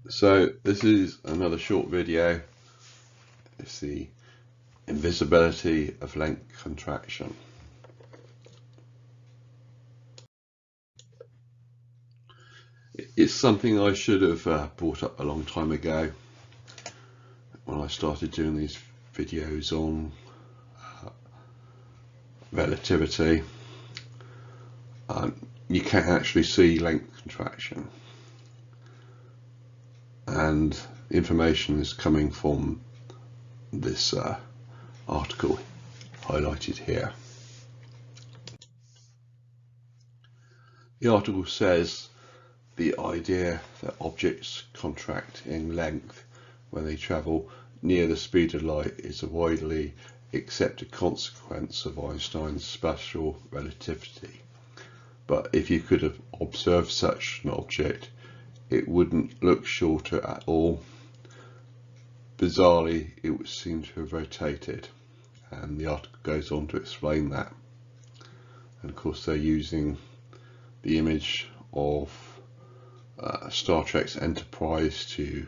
So this is another short video. It's the invisibility of length contraction. It's something I should have brought up a long time ago when I started doing these videos on relativity. You can actually see length contraction, and information is coming from this article highlighted here. The article says the idea that objects contract in length when they travel near the speed of light is a widely accepted consequence of Einstein's special relativity. But if you could have observed such an object, it wouldn't look shorter at all. Bizarrely, it would seem to have rotated, and the article goes on to explain that. And of course, they're using the image of Star Trek's Enterprise to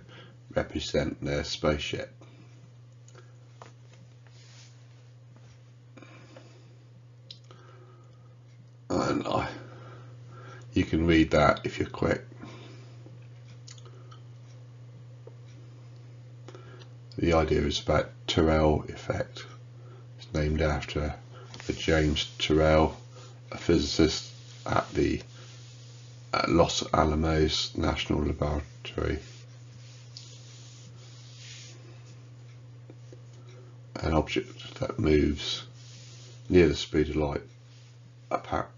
represent their spaceship. And you can read that if you're quick. The idea is about Terrell effect. It's named after James Terrell, a physicist at the Los Alamos National Laboratory. An object that moves near the speed of light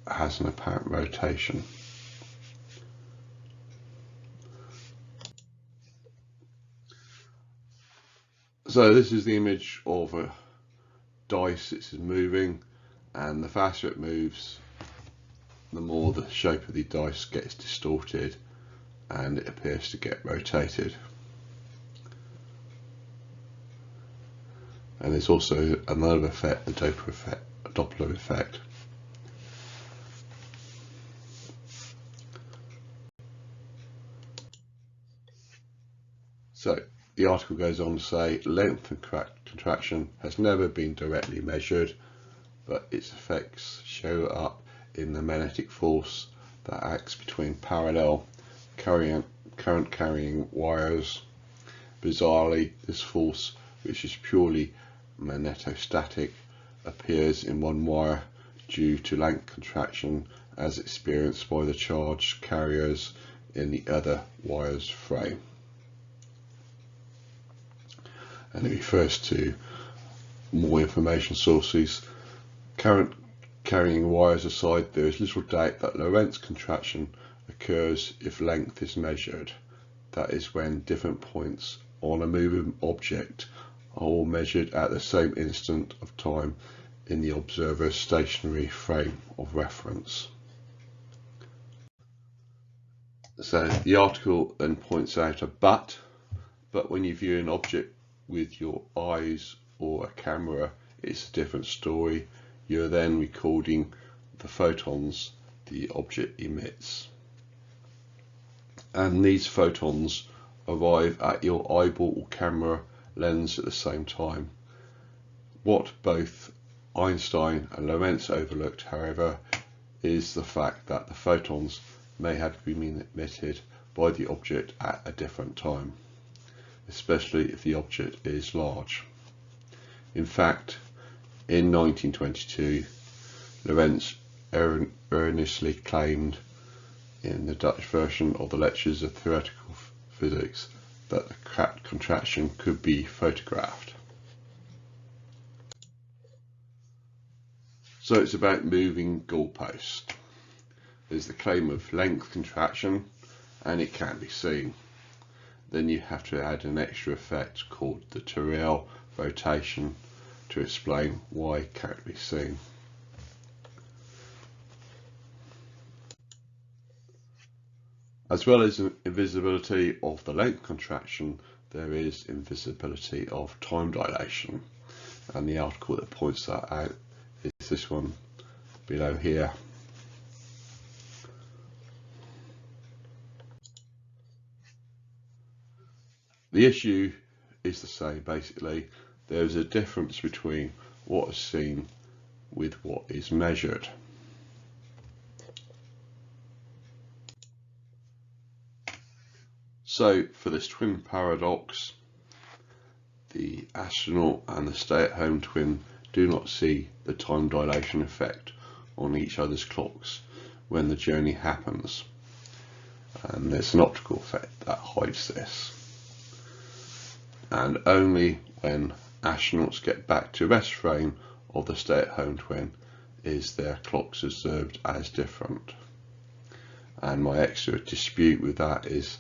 has an apparent rotation. So this is the image of a dice. It's moving, and the faster it moves, the more the shape of the dice gets distorted and it appears to get rotated. And there's also another effect, the Doppler effect. So the article goes on to say length and contraction has never been directly measured, but its effects show up in the magnetic force that acts between parallel current carrying wires. Bizarrely, this force, which is purely magnetostatic, appears in one wire due to length contraction as experienced by the charged carriers in the other wire's frame. And it refers to more information sources. Current carrying wires aside, there is little doubt that Lorentz contraction occurs if length is measured. That is, when different points on a moving object are all measured at the same instant of time in the observer's stationary frame of reference. So the article then points out a but when you view an object with your eyes or a camera, it's a different story. You're then recording the photons the object emits, and these photons arrive at your eyeball or camera lens at the same time. What both Einstein and Lorentz overlooked, however, is the fact that the photons may have been emitted by the object at a different time, especially if the object is large. In fact, in 1922, Lorentz erroneously claimed in the Dutch version of the Lectures of Theoretical Physics that the contraction could be photographed. So it's about moving goalposts. There's the claim of length contraction, and it can be seen. Then you have to add an extra effect called the Terrell rotation to explain why it can't be seen. As well as invisibility of the length contraction, there is invisibility of time dilation, and the article that points that out is this one below here. The issue is the same basically. There's a difference between what is seen with what is measured. So for this twin paradox, the astronaut and the stay-at-home twin do not see the time dilation effect on each other's clocks when the journey happens, and there's an optical effect that hides this, and only when astronauts get back to rest frame of the stay-at-home twin is their clocks observed as different. And my extra dispute with that is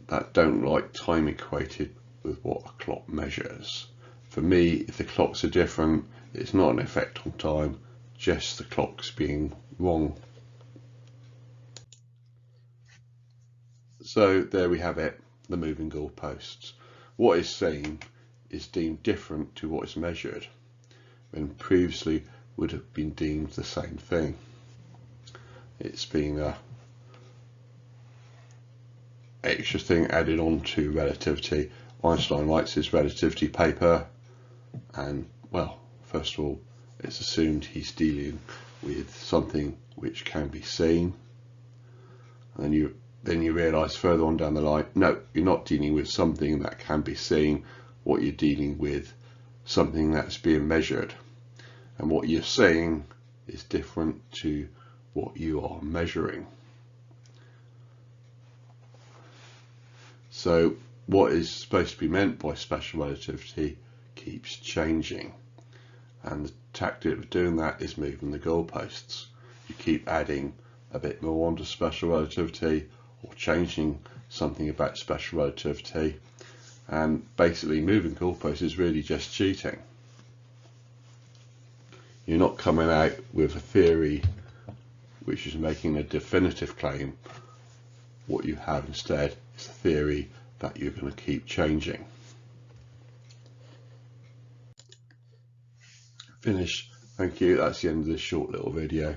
that don't like time equated with what a clock measures. For me, if the clocks are different, it's not an effect on time, just the clocks being wrong. So there we have it, the moving goalposts. What is seen is deemed different to what is measured, when previously would have been deemed the same thing. It's been a extra thing added on to relativity. Einstein writes his relativity paper, and well, first of all, it's assumed he's dealing with something which can be seen, and then you realise further on down the line, no, you're not dealing with something that can be seen. What you're dealing with, something that's being measured, and what you're seeing is different to what you are measuring. So what is supposed to be meant by special relativity keeps changing, and the tactic of doing that is moving the goalposts. You keep adding a bit more onto special relativity or changing something about special relativity, and basically moving goalposts is really just cheating. You're not coming out with a theory which is making a definitive claim. What you have instead is a theory that you're going to keep changing. Finish. Thank you. That's the end of this short little video.